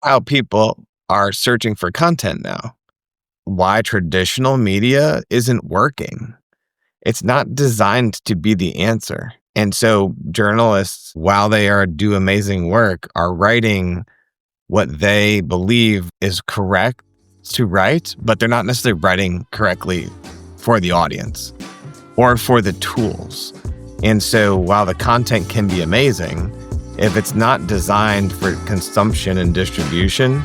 how people are searching for content now. Why traditional media isn't working. It's not designed to be the answer. And so journalists, while they do amazing work, are writing what they believe is correct to write, but they're not necessarily writing correctly for the audience or for the tools. And so while the content can be amazing, if it's not designed for consumption and distribution,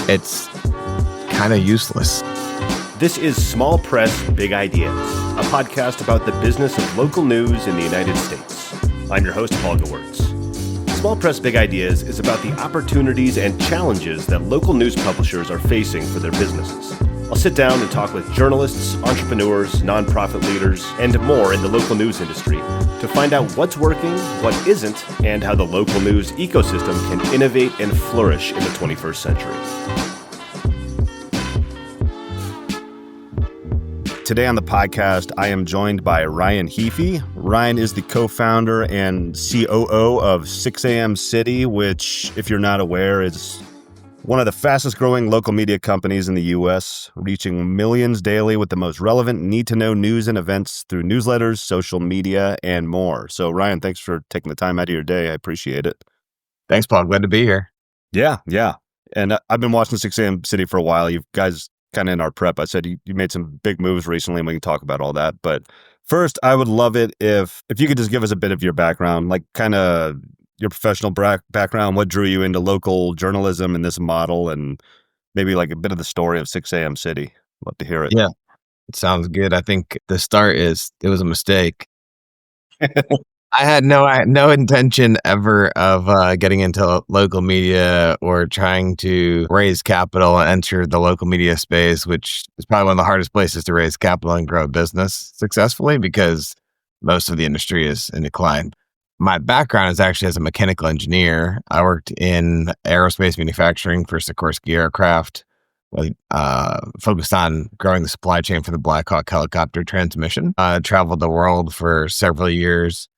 it's kind of useless. This is Small Press, Big Ideas, a podcast about the business of local news in the United States. I'm your host, Paul Gewertz. Small Press, Big Ideas is about the opportunities and challenges that local news publishers are facing for their businesses. I'll sit down and talk with journalists, entrepreneurs, nonprofit leaders, and more in the local news industry to find out what's working, what isn't, and how the local news ecosystem can innovate and flourish in the 21st century. Today on the podcast, I am joined by Ryan Heafy. Ryan is the co-founder and COO of 6am City, which, if you're not aware, is one of the fastest growing local media companies in the U.S., reaching millions daily with the most relevant need-to-know news and events through newsletters, social media, and more. So, Ryan, thanks for taking the time out of your day. I appreciate it. Thanks, Paul. Glad to be here. Yeah. And I've been watching 6am City for a while. You guys, kind of in our prep, I said you made some big moves recently, and we can talk about all that. But first, I would love it if you could just give us a bit of your background, like kind of your professional background, what drew you into local journalism and this model, and maybe like a bit of the story of 6am City. Love to hear it. Yeah, it sounds good. I think the start it was a mistake. I had no intention ever of getting into local media or trying to raise capital and enter the local media space, which is probably one of the hardest places to raise capital and grow a business successfully because most of the industry is in decline. My background is actually as a mechanical engineer. I worked in aerospace manufacturing for Sikorsky Aircraft, focused on growing the supply chain for the Black Hawk helicopter transmission. Traveled the world for several years.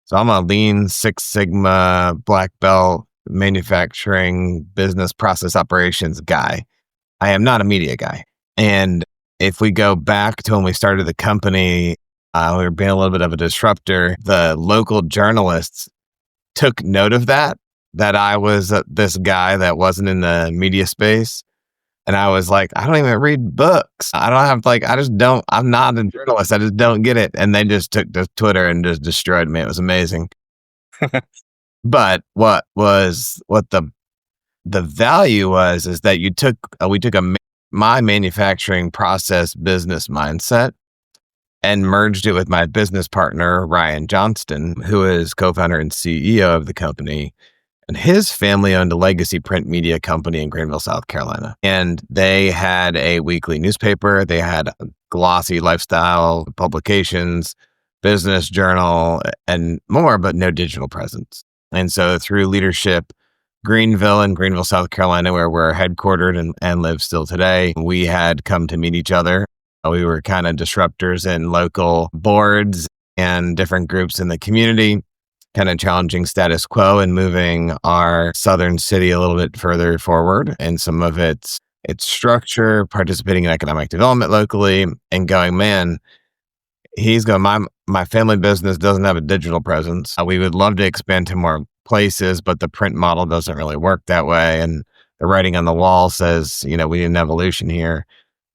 So I'm a Lean Six Sigma black belt manufacturing business process operations guy. I am not a media guy. And if we go back to when we started the company, we were being a little bit of a disruptor. The local journalists took note of that I was this guy that wasn't in the media space. And I was like, I don't even read books. I'm not a journalist. I just don't get it. And they just took to Twitter and just destroyed me. It was amazing. But what the value was is that we took my manufacturing process business mindset and merged it with my business partner, Ryan Johnston, who is co-founder and CEO of the company. And his family owned a legacy print media company in Greenville, South Carolina. And they had a weekly newspaper. They had glossy lifestyle publications, business journal, and more, but no digital presence. And so through leadership, Greenville, South Carolina, where we're headquartered and live still today, we had come to meet each other. We were kind of disruptors in local boards and different groups in the community, kind of challenging status quo and moving our southern city a little bit further forward and some of its structure, participating in economic development locally, and going, man, my family business doesn't have a digital presence. We would love to expand to more places, but the print model doesn't really work that way. And the writing on the wall says, we need an evolution here.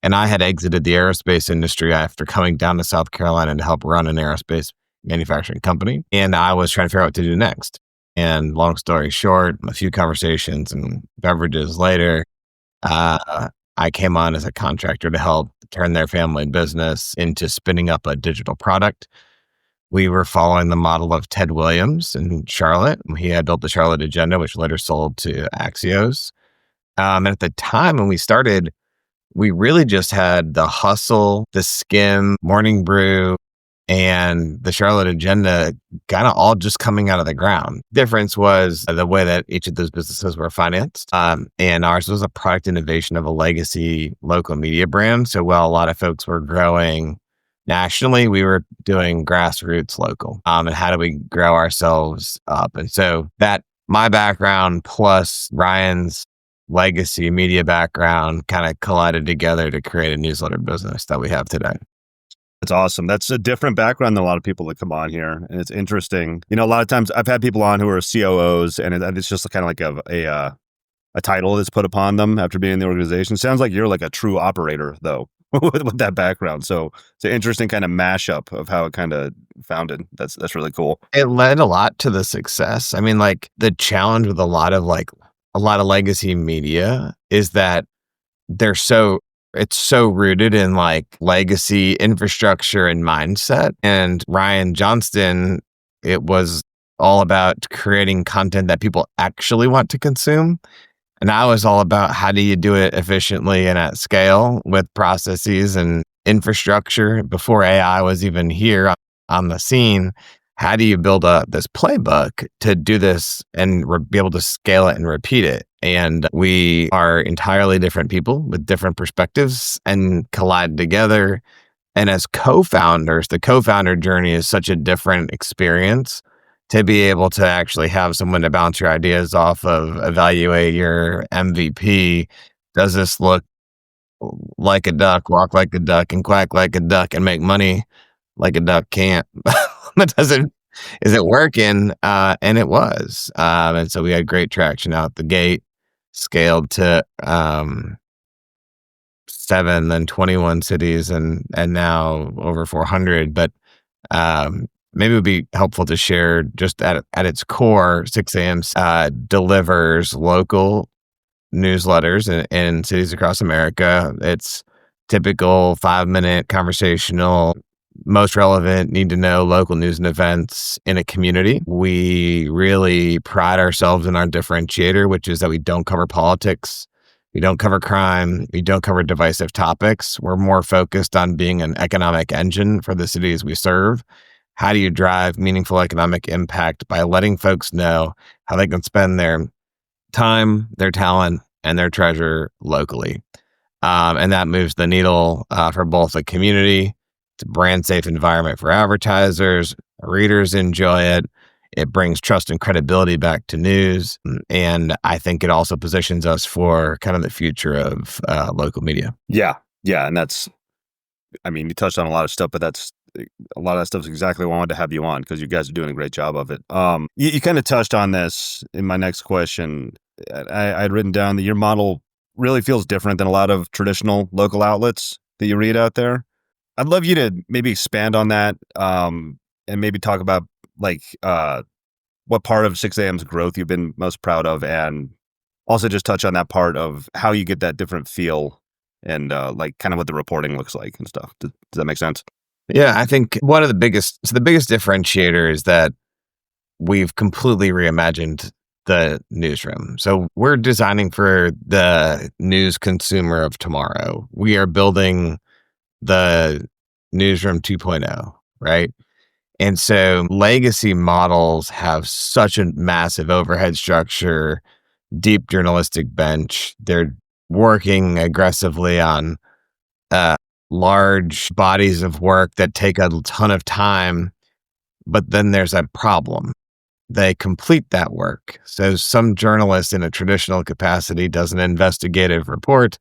And I had exited the aerospace industry after coming down to South Carolina to help run an aerospace manufacturing company. And I was trying to figure out what to do next. And long story short, a few conversations and beverages later, I came on as a contractor to help turn their family business into spinning up a digital product. We were following the model of Ted Williams in Charlotte. He had built the Charlotte Agenda, which later sold to Axios. And at the time when we started, we really just had the Hustle, the Skim, Morning Brew, and the Charlotte Agenda kind of all just coming out of the ground. Difference was the way that each of those businesses were financed. And ours was a product innovation of a legacy local media brand. So while a lot of folks were growing nationally, we were doing grassroots local. And how do we grow ourselves up? And so that my background plus Ryan's legacy media background kind of collided together to create a newsletter business that we have today. That's awesome. That's a different background than a lot of people that come on here. And it's interesting. A lot of times I've had people on who are COOs and it's just kind of like a title that's put upon them after being in the organization. Sounds like you're like a true operator though, with that background. So it's an interesting kind of mashup of how it kind of founded. That's really cool. It led a lot to the success. I mean, like the challenge with a lot of legacy media is that it's so rooted in like legacy infrastructure and mindset. And Ryan Johnston, it was all about creating content that people actually want to consume. And I was all about how do you do it efficiently and at scale with processes and infrastructure before AI was even here on the scene. How do you build this playbook to do this and be able to scale it and repeat it? And we are entirely different people with different perspectives and collide together. And as co-founders, the co-founder journey is such a different experience to be able to actually have someone to bounce your ideas off of, evaluate your MVP. Does this look like a duck, walk like a duck, and quack like a duck, and make money like a duck can't? Is it working? And it was. And so we had great traction out the gate, scaled to 7, then 21 cities, and now over 400. But maybe it would be helpful to share just at its core, 6 a.m. Delivers local newsletters in cities across America. It's typical 5-minute conversational, most relevant, need to know local news and events in a community. We really pride ourselves in our differentiator, which is that we don't cover politics. We don't cover crime. We don't cover divisive topics. We're more focused on being an economic engine for the cities we serve. How do you drive meaningful economic impact by letting folks know how they can spend their time, their talent, and their treasure locally? And that moves the needle for both the community. It's a brand safe environment for advertisers. Readers enjoy it. It brings trust and credibility back to news. And I think it also positions us for kind of the future of local media. Yeah. And you touched on a lot of stuff, but a lot of that stuff is exactly why I wanted to have you on, because you guys are doing a great job of it. You kind of touched on this in my next question. I had written down that your model really feels different than a lot of traditional local outlets that you read out there. I'd love you to maybe expand on that and maybe talk about what part of 6 a.m.'s growth you've been most proud of, and also just touch on that part of how you get that different feel and kind of what the reporting looks like and stuff. Does that make sense? Yeah, I think the biggest differentiator is that we've completely reimagined the newsroom. So we're designing for the news consumer of tomorrow. We are building the newsroom 2.0, right? And so legacy models have such a massive overhead structure, deep journalistic bench. They're working aggressively on large bodies of work that take a ton of time, but then there's a problem. They complete that work. So some journalist in a traditional capacity does an investigative report.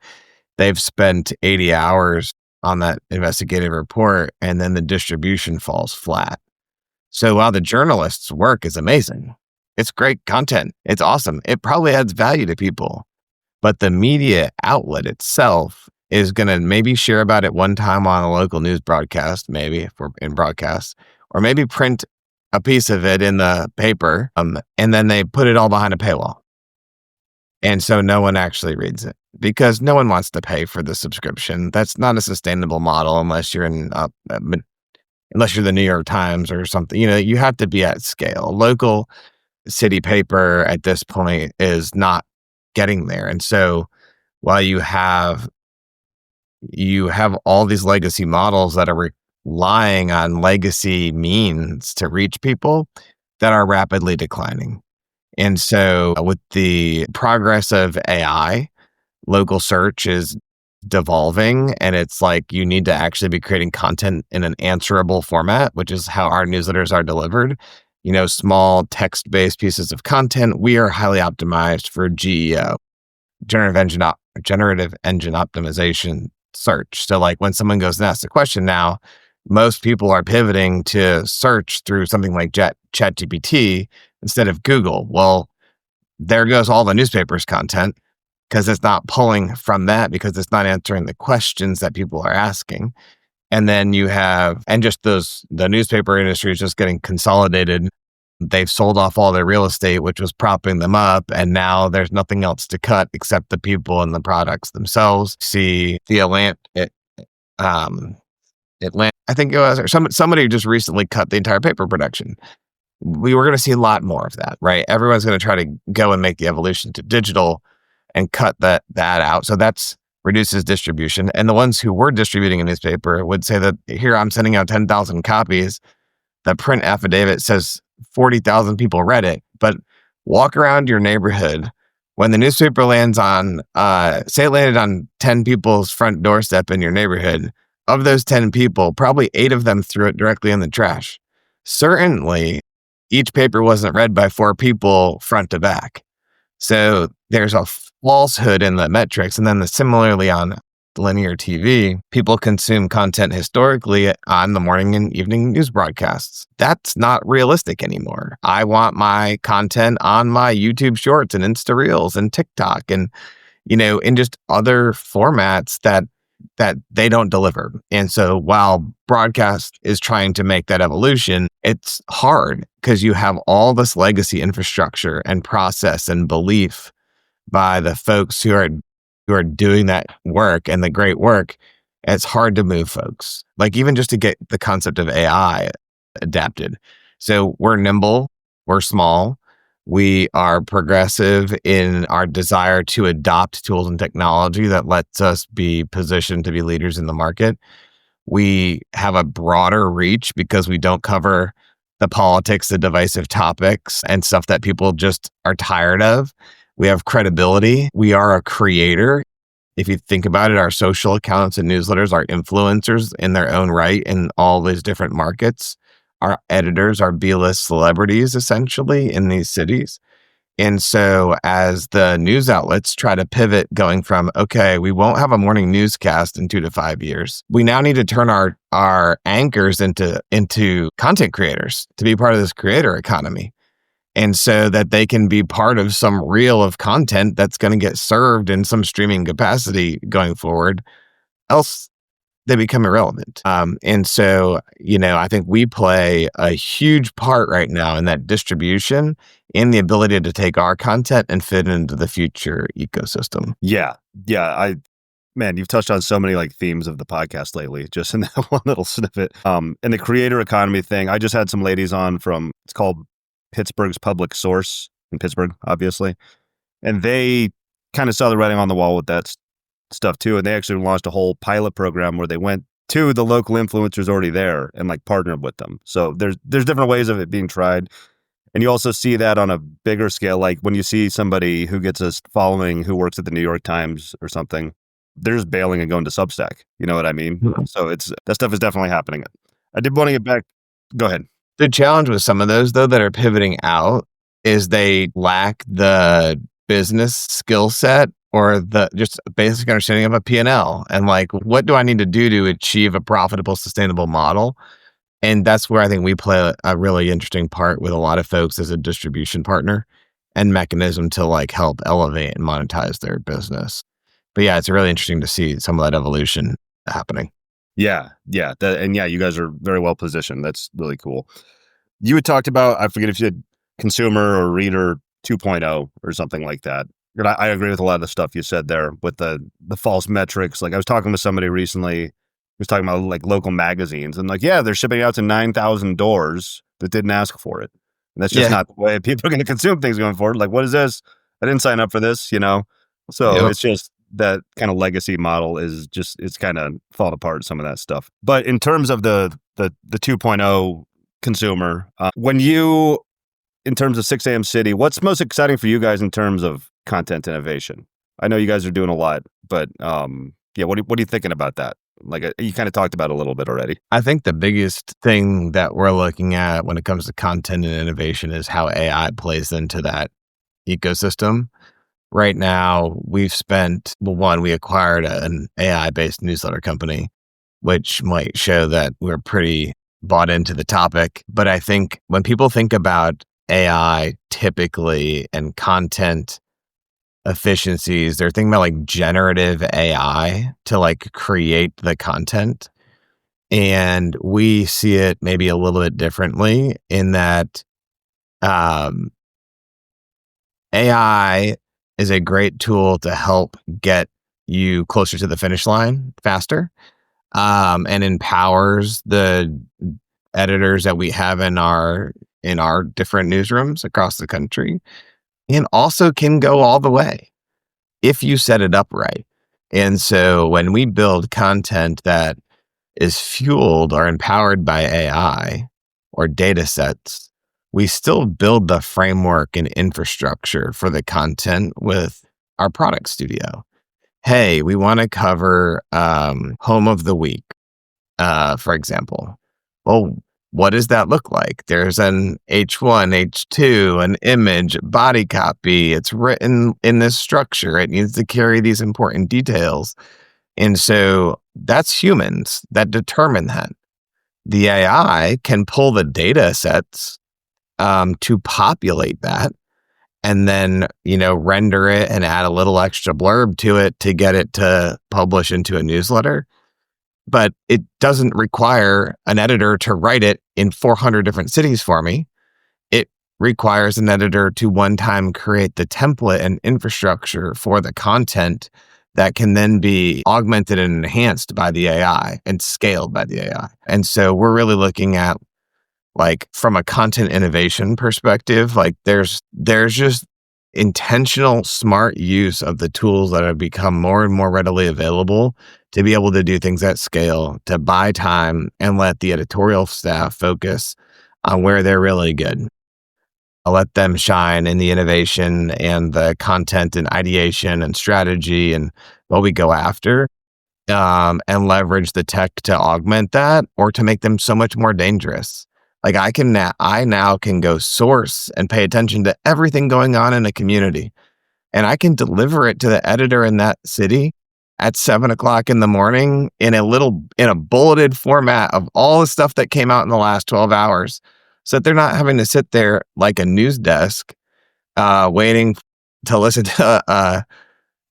They've spent 80 hours on that investigative report, and then the distribution falls flat. So while the journalist's work is amazing, it's great content, it's awesome, it probably adds value to people, but the media outlet itself is going to maybe share about it one time on a local news broadcast, maybe if we're in broadcast, or maybe print a piece of it in the paper, and then they put it all behind a paywall. And so no one actually reads it because no one wants to pay for the subscription. That's not a sustainable model unless you're unless you're the New York Times or something. You have to be at scale. Local city paper at this point is not getting there. And so while you have all these legacy models that are relying on legacy means to reach people that are rapidly declining. And so with the progress of AI, local search is devolving, and it's like you need to actually be creating content in an answerable format, which is how our newsletters are delivered. Small text-based pieces of content. We are highly optimized for GEO. generative engine optimization search. So like when someone goes and asks a question now, most people are pivoting to search through something like ChatGPT instead of Google. Well, there goes all the newspaper's content because it's not pulling from that because it's not answering the questions that people are asking. And then you have, and just the newspaper industry is just getting consolidated. They've sold off all their real estate, which was propping them up. And now there's nothing else to cut except the people and the products themselves. See the Atlanta, I think it was, or somebody just recently cut the entire paper production. We were going to see a lot more of that, right? Everyone's going to try to go and make the evolution to digital and cut that out. So that's reduces distribution. And the ones who were distributing a newspaper would say that here I'm sending out 10,000 copies. The print affidavit says 40,000 people read it, but walk around your neighborhood when the newspaper lands on, say it landed on 10 people's front doorstep in your neighborhood. Of those 10 people, probably 8 of them threw it directly in the trash. Certainly, each paper wasn't read by 4 people front to back. So there's a falsehood in the metrics. And then similarly on linear TV, people consume content historically on the morning and evening news broadcasts. That's not realistic anymore. I want my content on my YouTube shorts and Insta Reels and TikTok and, in just other formats that they don't deliver. And so while broadcast is trying to make that evolution, it's hard because you have all this legacy infrastructure and process and belief by the folks who are doing that work and the great work. It's hard to move folks, like even just to get the concept of AI adapted. So we're nimble, we're small, we are progressive in our desire to adopt tools and technology that lets us be positioned to be leaders in the market. We have a broader reach because we don't cover the politics, the divisive topics, and stuff that people just are tired of. We have credibility. We are a creator. If you think about it, our social accounts and newsletters are influencers in their own right in all these different markets. Our editors are B-list celebrities, essentially, in these cities. And so as the news outlets try to pivot going from, okay, we won't have a morning newscast in 2 to 5 years, we now need to turn our anchors into content creators to be part of this creator economy. And so that they can be part of some reel of content that's going to get served in some streaming capacity going forward. Else, they become irrelevant. And so, I think we play a huge part right now in that distribution, in the ability to take our content and fit into the future ecosystem. Yeah. Man, you've touched on so many themes of the podcast lately, just in that one little snippet. And the creator economy thing, I just had some ladies on from, it's called Pittsburgh's Public Source in Pittsburgh, obviously. And they kind of saw the writing on the wall with that stuff too. And they actually launched a whole pilot program where they went to the local influencers already there and partnered with them. So there's different ways of it being tried. And you also see that on a bigger scale, like when you see somebody who gets a following who works at the New York Times or something, they're just bailing and going to Substack. You know what I mean? Mm-hmm. So that stuff is definitely happening. I did want to get back. Go ahead. The challenge with some of those, though, that are pivoting out is they lack the business skill set or the just basic understanding of a P&L and what do I need to do to achieve a profitable, sustainable model? And that's where I think we play a really interesting part with a lot of folks as a distribution partner and mechanism to help elevate and monetize their business. But yeah, it's really interesting to see some of that evolution happening. Yeah. You guys are very well positioned. That's really cool. You had talked about, I forget if you said consumer or reader 2.0 or something like that. And I agree with a lot of the stuff you said there with the false metrics. I was talking with somebody recently who was talking about local magazines and they're shipping out to 9,000 doors that didn't ask for it. And that's just not the way people are going to consume things going forward. What is this? I didn't sign up for this, So It's just that kind of legacy model is it's kind of falling apart, some of that stuff. But in terms of the 2.0 consumer, in terms of 6 a.m. City, what's most exciting for you guys in terms of content innovation? I know you guys are doing a lot, but what are you thinking about that? You kind of talked about it a little bit already. I think the biggest thing that we're looking at when it comes to content and innovation is how AI plays into that ecosystem. right now we've spent, well, one, we acquired an AI-based newsletter company, which might show that we're pretty bought into the topic. But I think when people think about AI typically and content efficiencies, they're thinking about like generative AI to like create the content. And we see it maybe a little bit differently in that AI is a great tool to help get you closer to the finish line faster, and empowers the editors that we have in our different newsrooms across the country, and also can go all the way if you set it up right. And so when we build content that is fueled or empowered by AI or data sets, we still build the framework and infrastructure for the content with our product studio. Hey, we want to cover home of the week, for example. Well, what does that look like? There's an H1, H2, an image, body copy. It's written in this structure. It needs to carry these important details. And so that's humans that determine that. The AI can pull the data sets to populate that and then, render it and add a little extra blurb to it to get it to publish into a newsletter. But it doesn't require an editor to write it in 400 different cities for me. It requires an editor to one time create the template and infrastructure for the content that can then be augmented and enhanced by the AI and scaled by the AI. And so we're really looking at, like, from a content innovation perspective, like there's just intentional smart use of the tools that have become more and more readily available to be able to do things at scale, to buy time and let the editorial staff focus on where they're really good. I'll let them shine in the innovation and the content and ideation and strategy and what we go after, and leverage the tech to augment that or to make them so much more dangerous. Like I now can go source and pay attention to everything going on in a community, and I can deliver it to the editor in that city at 7:00 in the morning in a bulleted format of all the stuff that came out in the last 12 hours, so that they're not having to sit there like a news desk, waiting to listen to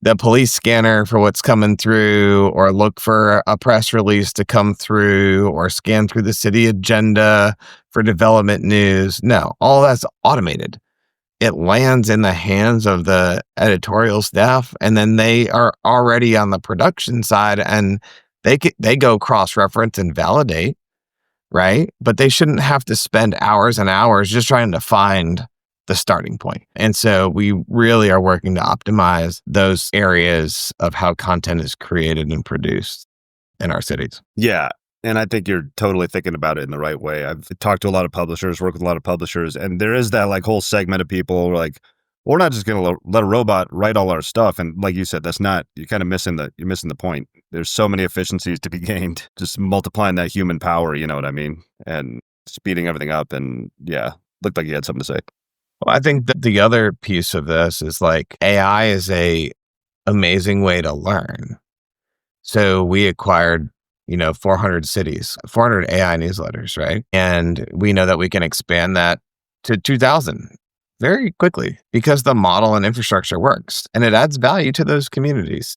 the police scanner for what's coming through, or look for a press release to come through, or scan through the city agenda for development news. No, all that's automated. It lands in the hands of the editorial staff, and then they are already on the production side, and they go cross-reference and validate, right? But they shouldn't have to spend hours and hours just trying to find the starting point. And so we really are working to optimize those areas of how content is created and produced in our cities. Yeah. And I think you're totally thinking about it in the right way. I've talked to a lot of publishers, worked with a lot of publishers, and there is that like whole segment of people who are like, we're not just going to let a robot write all our stuff. And like you said, you're kind of missing the point. There's so many efficiencies to be gained, just multiplying that human power, you know what I mean? And speeding everything up. And yeah, looked like you had something to say. Well, I think that the other piece of this is like AI is a amazing way to learn. So we acquired, 400 cities, 400 AI newsletters, right? And we know that we can expand that to 2,000 very quickly because the model and infrastructure works and it adds value to those communities.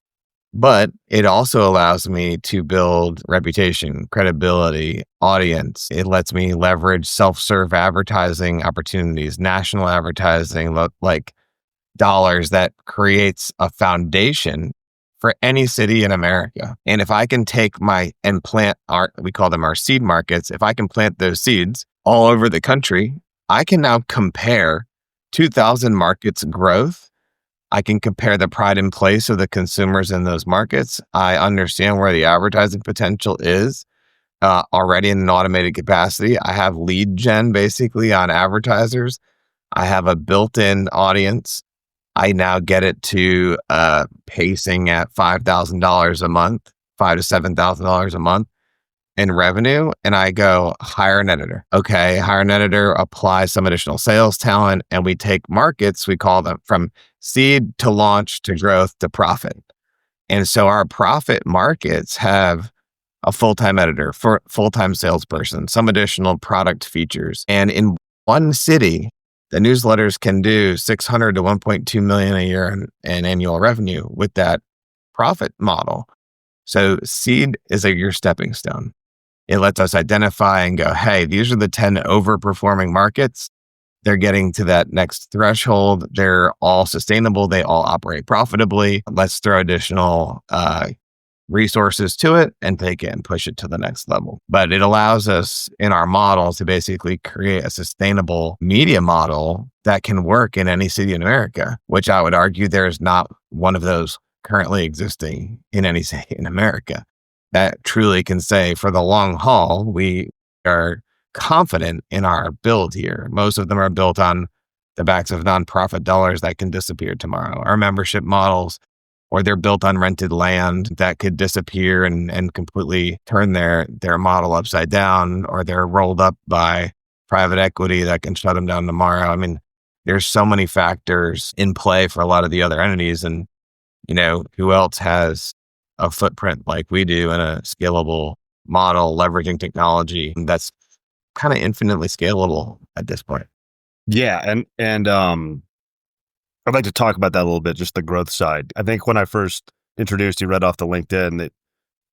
But it also allows me to build reputation, credibility, audience. It lets me leverage self-serve advertising opportunities, national advertising, like dollars that creates a foundation for any city in America. And if I can take and plant we call them our seed markets, if I can plant those seeds all over the country, I can now compare 2,000 markets growth. I can compare the pride and place of the consumers in those markets. I understand where the advertising potential is already in an automated capacity. I have lead gen basically on advertisers. I have a built-in audience. I now get it to pacing at $5,000 a month, $5,000 to $7,000 a month. in revenue, and I go hire an editor. Okay, hire an editor, apply some additional sales talent, and we take markets, we call them from seed to launch to growth to profit. And so our profit markets have a full-time editor, for full-time salesperson, some additional product features. And in one city, the newsletters can do 600 to 1.2 million a year in annual revenue with that profit model. So seed is your stepping stone. It lets us identify and go, hey, these are the 10 overperforming markets. They're getting to that next threshold. They're all sustainable. They all operate profitably. Let's throw additional resources to it and take it and push it to the next level. But it allows us in our model to basically create a sustainable media model that can work in any city in America, which I would argue there's not one of those currently existing in any city in America that truly can say for the long haul, we are confident in our build here. Most of them are built on the backs of nonprofit dollars that can disappear tomorrow. Our membership models, or they're built on rented land that could disappear and completely turn their model upside down, or they're rolled up by private equity that can shut them down tomorrow. I mean, there's so many factors in play for a lot of the other entities. And, who else has a footprint like we do in a scalable model, leveraging technology that's kind of infinitely scalable at this point? Yeah. And I'd like to talk about that a little bit, just the growth side. I think when I first introduced you, read off the LinkedIn that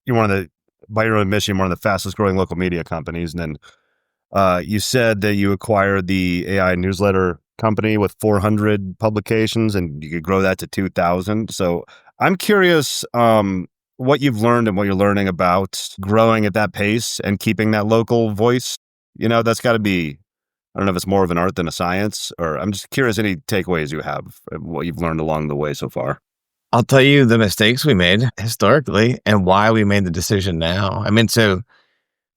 you're by your own admission, one of the fastest growing local media companies. And then you said that you acquired the AI newsletter company with 400 publications and you could grow that to 2,000. So I'm curious what you've learned and what you're learning about growing at that pace and keeping that local voice. That's got to be, I don't know if it's more of an art than a science, or I'm just curious any takeaways you have, what you've learned along the way so far. I'll tell you the mistakes we made historically and why we made the decision now. I mean, so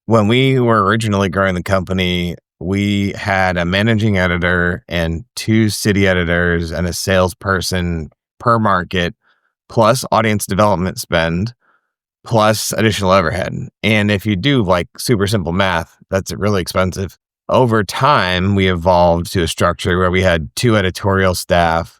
when we were originally growing the company, we had a managing editor and 2 city editors and a salesperson per market, plus audience development spend, plus additional overhead. And if you do like super simple math, that's really expensive. Over time, we evolved to a structure where we had 2 editorial staff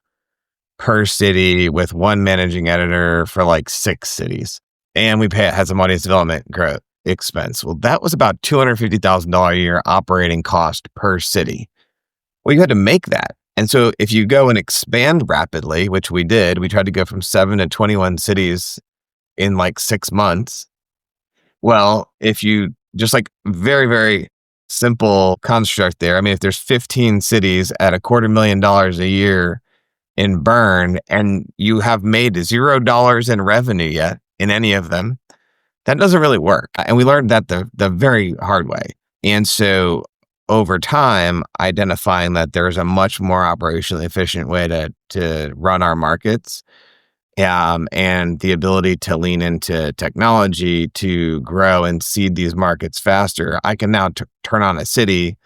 per city with 1 managing editor for like 6 cities. And we had some audience development growth expense. Well, that was about $250,000 a year operating cost per city. Well, you had to make that. And so if you go and expand rapidly, which we did, we tried to go from 7 to 21 cities in like 6 months. Well, if you just like very, very simple construct there. I mean, if there's 15 cities at $250,000 a year in burn and you have made $0 in revenue yet in any of them, that doesn't really work. And we learned that the very hard way. And so over time, identifying that there's a much more operationally efficient way to run our markets, and the ability to lean into technology to grow and seed these markets faster. I can now turn on a city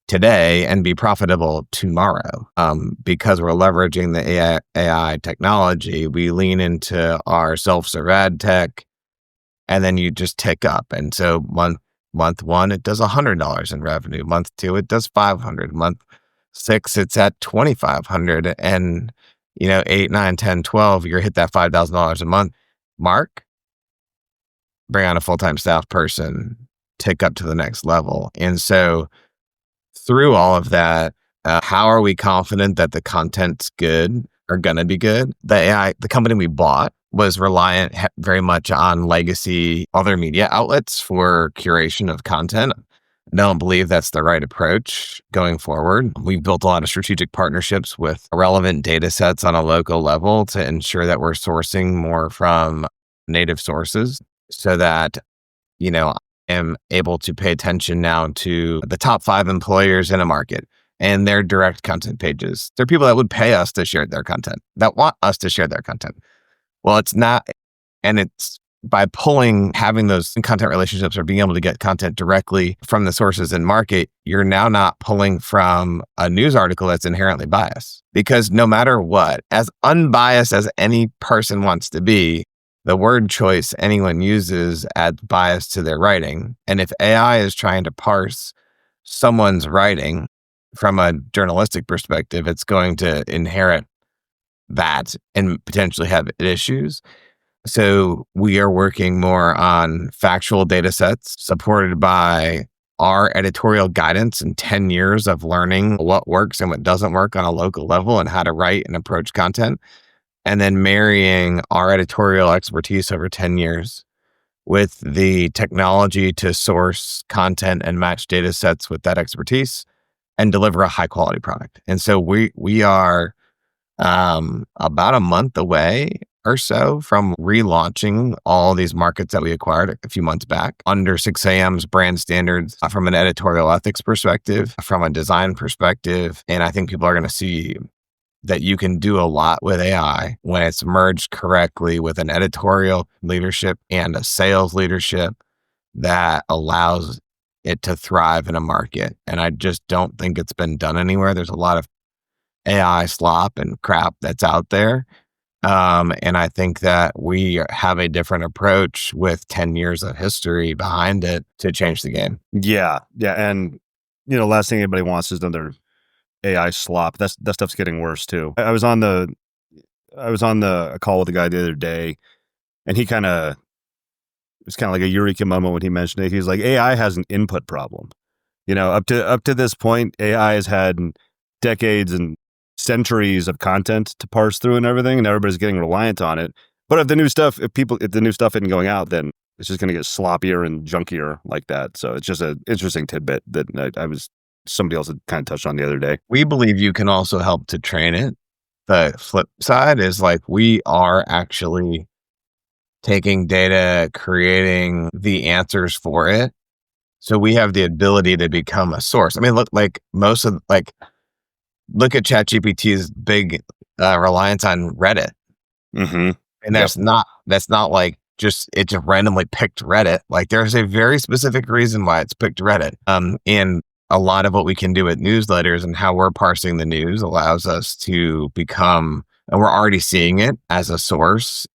today and be profitable tomorrow because we're leveraging the AI technology. We lean into our self-serve ad tech, and then you just tick up. And so month 1, it does $100 in revenue. Month 2, it does $500. Month 6, it's at $2,500. And 8, 9, 10, 12, you're hit that $5,000 a month mark, bring on a full-time staff person, tick up to the next level. And so through all of that, how are we confident that the content's good or going to be good? The company we bought was reliant very much on legacy other media outlets for curation of content. I don't believe that's the right approach going forward. We've built a lot of strategic partnerships with relevant data sets on a local level to ensure that we're sourcing more from native sources so that, I am able to pay attention now to the top 5 employers in a market and their direct content pages. They're people that would pay us to share their content, that want us to share their content. Well, it's not, and it's by having those content relationships or being able to get content directly from the sources in market, you're now not pulling from a news article that's inherently biased. Because no matter what, as unbiased as any person wants to be, the word choice anyone uses adds bias to their writing. And if AI is trying to parse someone's writing from a journalistic perspective, it's going to inherit that and potentially have issues. So we are working more on factual data sets supported by our editorial guidance and 10 years of learning what works and what doesn't work on a local level and how to write and approach content. And then marrying our editorial expertise over 10 years with the technology to source content and match data sets with that expertise and deliver a high quality product. And so we are about a month away or so from relaunching all these markets that we acquired a few months back under 6am's brand standards from an editorial ethics perspective, from a design perspective. And I think people are going to see that you can do a lot with AI when it's merged correctly with an editorial leadership and a sales leadership that allows it to thrive in a market. And I just don't think it's been done anywhere. There's a lot of AI slop and crap that's out there. And I think that we have a different approach with 10 years of history behind it to change the game. Yeah. Yeah. And, last thing anybody wants is another AI slop. That stuff's getting worse too. I was on the call with a guy the other day, and it was kind of like a eureka moment when he mentioned it. He's like, AI has an input problem. Up to this point, AI has had decades and centuries of content to parse through and everything, and everybody's getting reliant on it. But if the new stuff isn't going out, then it's just going to get sloppier and junkier like that. So it's just an interesting tidbit that somebody else had kind of touched on the other day. We believe you can also help to train it. The flip side is we are actually taking data, creating the answers for it. So we have the ability to become a source. I mean, look at ChatGPT's big reliance on Reddit. Mm-hmm. And that's not it just randomly picked Reddit. There's a very specific reason why it's picked Reddit. And a lot of what we can do with newsletters and how we're parsing the news allows us to become, and we're already seeing it as a source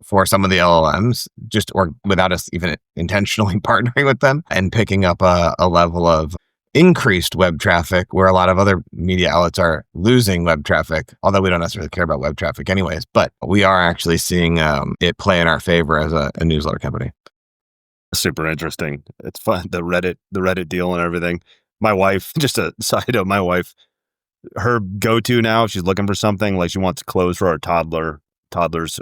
for some of the LLMs, or without us even intentionally partnering with them and picking up a level of increased web traffic where a lot of other media outlets are losing web traffic, although we don't necessarily care about web traffic anyways, but we are actually seeing it play in our favor as a newsletter company. Super interesting. It's fun. The Reddit deal and everything. My wife, just a side note, her go-to now, if she's looking for something, like she wants clothes for our toddlers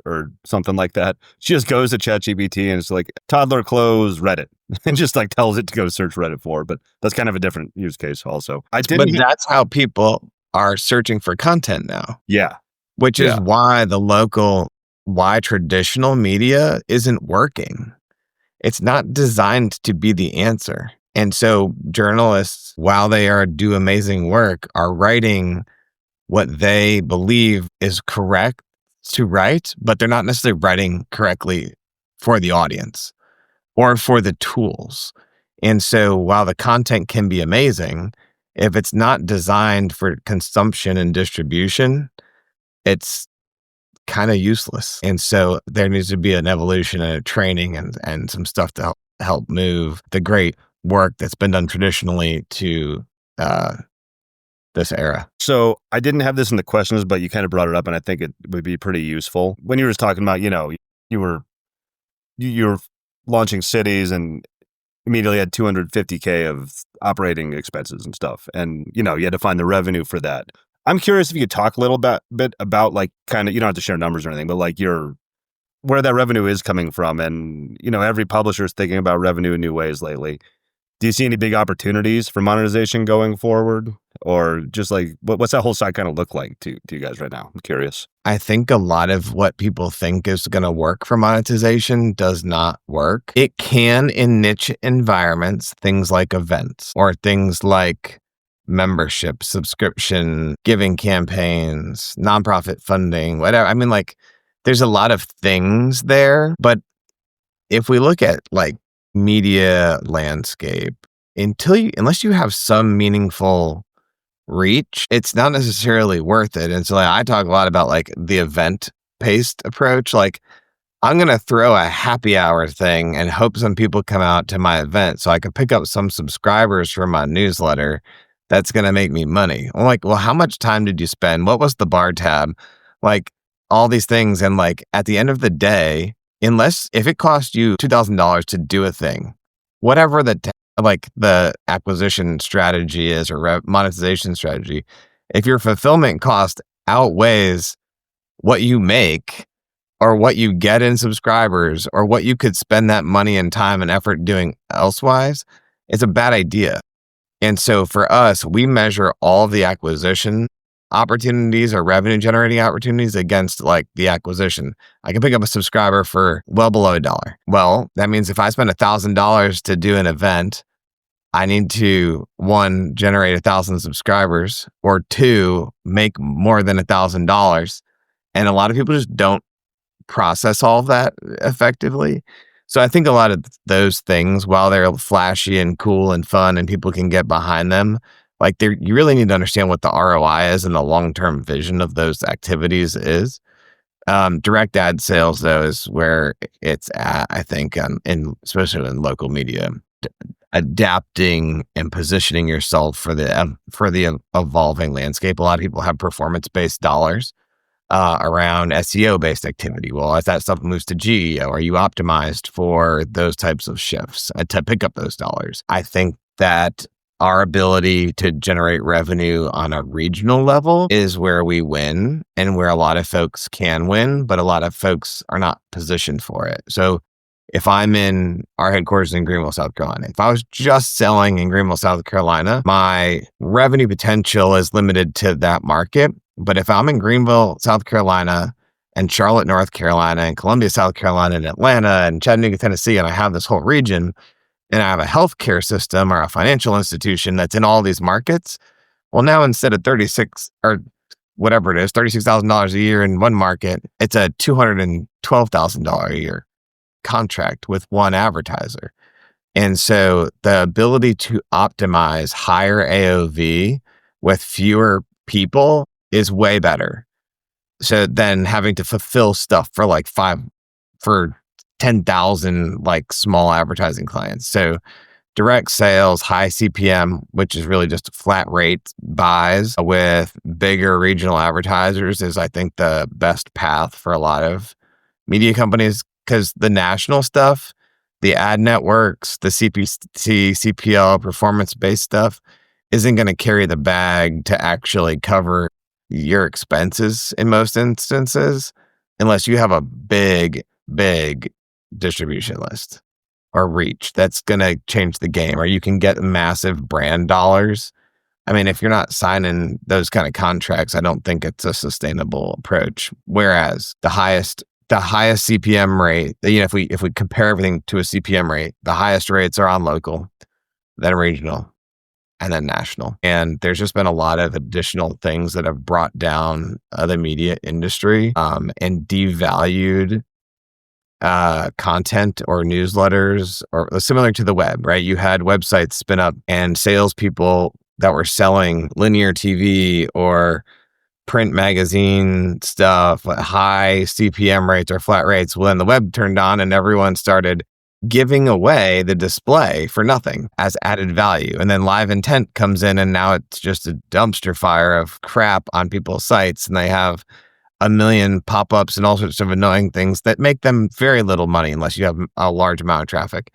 or something like that. She just goes to ChatGPT and it's like toddler clothes Reddit and just tells it to go search Reddit for. But that's kind of a different use case also. But that's how people are searching for content now. Yeah. Which is why traditional media isn't working. It's not designed to be the answer. And so journalists, while they do amazing work, are writing what they believe is correct to write, but they're not necessarily writing correctly for the audience or for the tools. And so while the content can be amazing, if it's not designed for consumption and distribution, it's kind of useless. And so there needs to be an evolution and a training and some stuff to help move the great work that's been done traditionally to this era. So I didn't have this in the questions, but you kind of brought it up and I think it would be pretty useful. When you were talking about, you were launching cities and immediately had $250K of operating expenses and stuff. And, you had to find the revenue for that. I'm curious if you could talk a little bit about kind of, you don't have to share numbers or anything, but where that revenue is coming from. And, every publisher is thinking about revenue in new ways lately. Do you see any big opportunities for monetization going forward? Or just what's that whole side kind of look like to you guys right now? I'm curious. I think a lot of what people think is going to work for monetization does not work. It can in niche environments, things like events or things like membership, subscription, giving campaigns, nonprofit funding, whatever. I mean, there's a lot of things there, but if we look at media landscape, unless you have some meaningful reach, it's not necessarily worth it. And so I talk a lot about the event-based approach. I'm going to throw a happy hour thing and hope some people come out to my event so I can pick up some subscribers for my newsletter. That's going to make me money. I'm like, well, how much time did you spend? What was the bar tab? Like all these things. And like at the end of the day, if it cost you $2,000 to do a thing, whatever like the acquisition strategy is or monetization strategy, if your fulfillment cost outweighs what you make or what you get in subscribers or what you could spend that money and time and effort doing elsewise, it's a bad idea. And so for us, we measure all of the acquisition opportunities or revenue generating opportunities against like the acquisition. I can pick up a subscriber for well below $1. Well, that means if I spend $1,000 to do an event, I need to, one, generate 1,000 subscribers, or two, make more than $1,000. And a lot of people just don't process all of that effectively. So I think a lot of those things, while they're flashy and cool and fun and people can get behind them, like you really need to understand what the ROI is and the long-term vision of those activities is. Direct ad sales, though, is where it's at, I think, especially in local media. Adapting and positioning yourself for the evolving landscape. A lot of people have performance-based dollars around SEO-based activity. Well, as that stuff moves to GEO, are you optimized for those types of shifts to pick up those dollars? I think that our ability to generate revenue on a regional level is where we win and where a lot of folks can win, but a lot of folks are not positioned for it. So if I'm in our headquarters in Greenville, South Carolina, if I was just selling in Greenville, South Carolina, my revenue potential is limited to that market. But if I'm in Greenville, South Carolina, and Charlotte, North Carolina, and Columbia, South Carolina, and Atlanta, and Chattanooga, Tennessee, and I have this whole region, and I have a healthcare system or a financial institution that's in all these markets, well, now instead of 36 or whatever it is, $36,000 a year in one market, it's a $212,000 a year contract with one advertiser. And so the ability to optimize higher AOV with fewer people is way better. So then having to fulfill stuff for 10,000 like small advertising clients. So direct sales, high CPM, which is really just flat rate buys with bigger regional advertisers is, I think, the best path for a lot of media companies, because the national stuff, the ad networks, the CPC, CPL, performance-based stuff isn't going to carry the bag to actually cover your expenses in most instances, unless you have a big distribution list or reach. That's going to change the game, or you can get massive brand dollars. I mean, if you're not signing those kind of contracts, I don't think it's a sustainable approach. Whereas the highest CPM rate, if we compare everything to a CPM rate, the highest rates are on local, then regional, and then national. And there's just been a lot of additional things that have brought down the media industry and devalued content or newsletters, or similar to the web, right? You had websites spin up and salespeople that were selling linear TV or print magazine stuff, high CPM rates or flat rates. Well, then the web turned on and everyone started giving away the display for nothing as added value. And then live intent comes in and now it's just a dumpster fire of crap on people's sites. And they have a million pop-ups and all sorts of annoying things that make them very little money unless you have a large amount of traffic.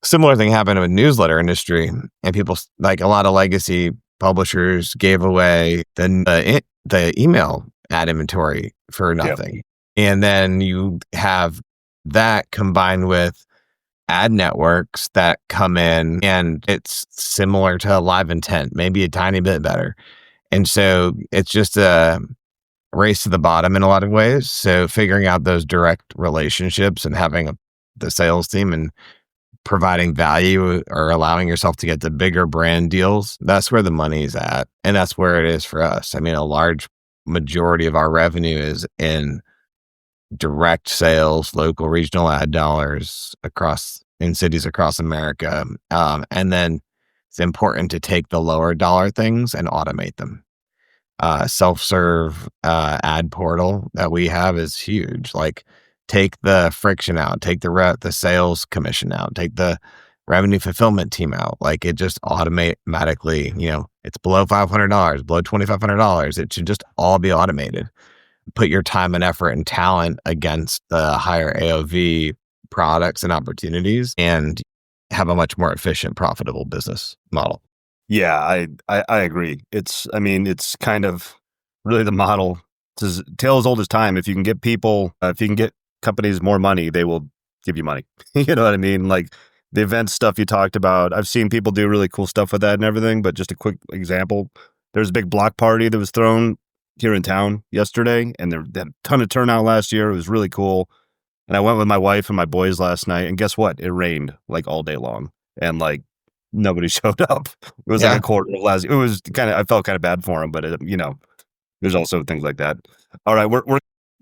Similar thing happened with newsletter industry, and people, like a lot of legacy publishers, gave away the email ad inventory for nothing. Yep. And then you have that combined with ad networks that come in, and it's similar to live intent, maybe a tiny bit better. And so it's just a race to the bottom in a lot of ways. So figuring out those direct relationships and having the sales team and providing value or allowing yourself to get the bigger brand deals, that's where the money's at. And that's where it is for us. I mean, a large majority of our revenue is in direct sales, local, regional ad dollars in cities across America. And then it's important to take the lower dollar things and automate them. Self-serve ad portal that we have is huge. Like take the friction out, take the sales commission out, take the revenue fulfillment team out. Like it just automatically, it's below $500, below $2,500. It should just all be automated. Put your time and effort and talent against the higher AOV products and opportunities and have a much more efficient, profitable business model. Yeah, I agree. It's kind of really the model. It's tale as old as time. If you can get companies more money, they will give you money. You know what I mean? Like the event stuff you talked about, I've seen people do really cool stuff with that and everything, but just a quick example, there's a big block party that was thrown here in town yesterday, and there had a ton of turnout last year. It was really cool. And I went with my wife and my boys last night, and guess what? It rained like all day long, and like nobody showed up. It was like a quarter of last. It was I felt kind of bad for them, but there's also things like that. All right, we're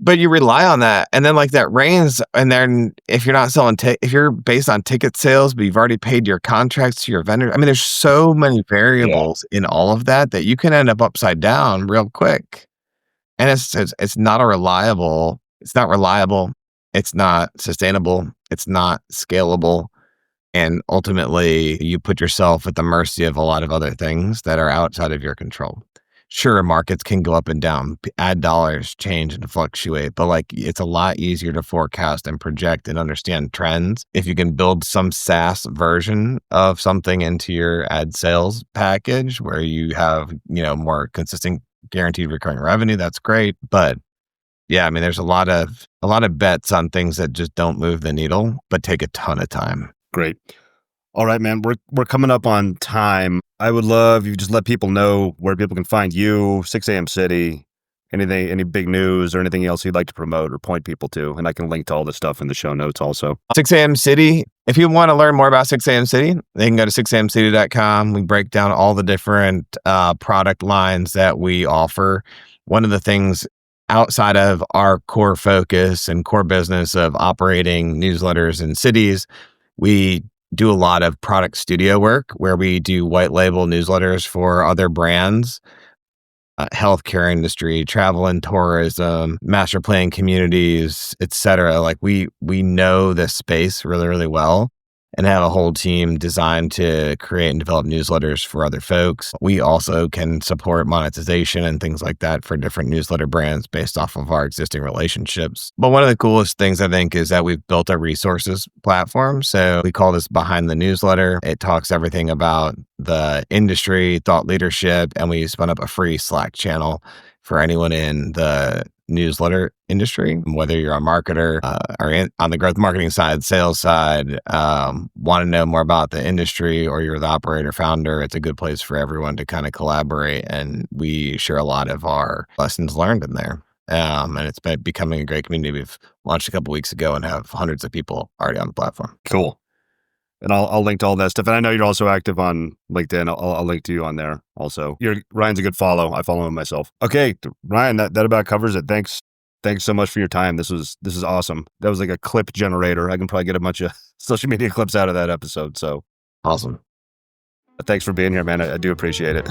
but you rely on that, and then like that rains, and then if you're not selling, if you're based on ticket sales, but you've already paid your contracts to your vendor. I mean, there's so many variables in all of that you can end up upside down real quick, and it's not reliable. It's not sustainable. It's not scalable. And ultimately, you put yourself at the mercy of a lot of other things that are outside of your control. Sure, markets can go up and down, ad dollars change and fluctuate, but like it's a lot easier to forecast and project and understand trends if you can build some SaaS version of something into your ad sales package where you have, more consistent guaranteed recurring revenue. That's great. But yeah, I mean, there's a lot of bets on things that just don't move the needle, but take a ton of time. Great. All right, man. We're coming up on time. I would love you just let people know where people can find you, 6 a.m. City, anything, any big news or anything else you'd like to promote or point people to. And I can link to all this stuff in the show notes also. 6 a.m. City. If you want to learn more about 6 a.m. City, they can go to 6amcity.com. We break down all the different product lines that we offer. One of the things outside of our core focus and core business of operating newsletters in cities, we do a lot of product studio work where we do white label newsletters for other brands, healthcare industry, travel and tourism, master plan communities, etc. Like we know this space really, really well and have a whole team designed to create and develop newsletters for other folks. We also can support monetization and things like that for different newsletter brands based off of our existing relationships. But one of the coolest things I think is that we've built a resources platform. So we call this Behind the Newsletter. It talks everything about the industry, thought leadership, and we spun up a free Slack channel for anyone in the newsletter industry, whether you're a marketer or on the growth marketing side, sales side, want to know more about the industry, or you're the operator founder. It's a good place for everyone to kind of collaborate, and we share a lot of our lessons learned in there. And it's been becoming a great community. We've launched a couple weeks ago and have hundreds of people already on the platform. Cool. And I'll link to all that stuff. And I know you're also active on LinkedIn. I'll link to you on there also. Ryan's a good follow. I follow him myself. Okay, Ryan, that about covers it. Thanks so much for your time. This is awesome. That was like a clip generator. I can probably get a bunch of social media clips out of that episode. So awesome. Thanks for being here, man. I do appreciate it.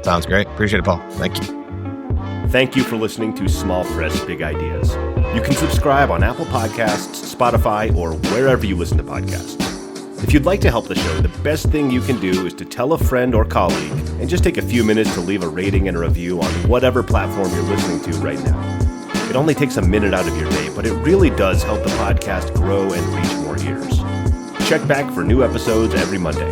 Sounds great. Appreciate it, Paul. Thank you. Thank you for listening to Small Press Big Ideas. You can subscribe on Apple Podcasts, Spotify, or wherever you listen to podcasts. If you'd like to help the show, the best thing you can do is to tell a friend or colleague and just take a few minutes to leave a rating and a review on whatever platform you're listening to right now. It only takes a minute out of your day, but it really does help the podcast grow and reach more ears. Check back for new episodes every Monday.